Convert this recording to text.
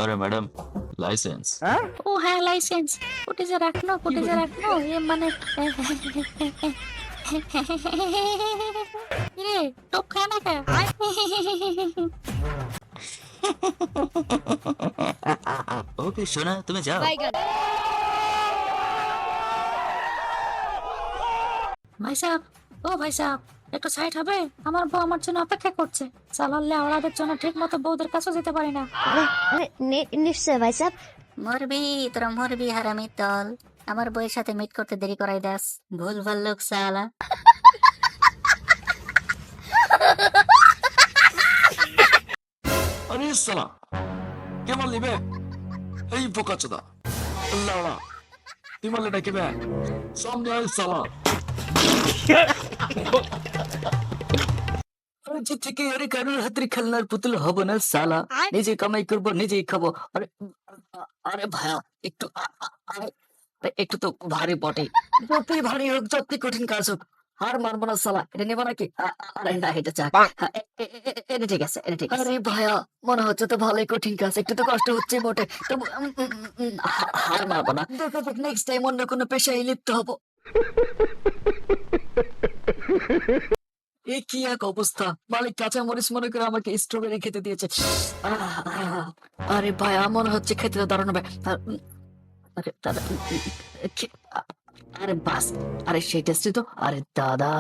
अरे madam licence. ও হ্যাঁ licence কোটি যে রাখনো এ মানে রে টপ খায় না কে ओके सोना तुम्हें जाओ। ভাই সাহেব ও ভাই সাহেব একটু সাইড হবে আমার বউ আমার জন্য অপেক্ষা করছে চালালে ওরাদের জন্য ঠিক মতো বউদের কাছে যেতে পারি না নিশ্চয় ভাই সাহেব। মরবি তোরা মরবি হারামি দল আমার বউয়ের সাথে মিট করতে দেরি করাই দাস ভুল ভাল লোক সালা अरे साला क्या मान ली बे এই বোকা চোদা লাউড়া তুই মারলে নাকি বে সামনে আয় সালা আরে থেকে আরে কারোর হাতের খেলনার পুতুল হব না সালা নিজে কামাই করব নিজেই খাবো আরে আরে ভাইয়া একটু আরে একটু তো ভারী বটে যতই ভারী হোক যতই কঠিন কাজ হোক হার মানবো না সালা এটা নেবো নাকি আরে না এটা চাক এটা ঠিক আছে এটা ঠিক আছে আরে ভাইয়া মনে হচ্ছে তো ভালোই কঠিন কাজ একটু তো কষ্ট হচ্ছে বটে তবু হার মানবো না দেখা যাক নেক্সট টাইম অন্য কোনো পেশায় লিপ্ত হবো এ কি এক অবস্থা মালিক কাঁচা মরিচ মনে করে আমাকে স্ট্রবেরি খেতে দিয়েছে আরে ভাইয়া মনে হচ্ছে খেতে তো দারুণ হবে আরে দাদা আরে বাস আরে সেই টেস্টি তো আরে দাদা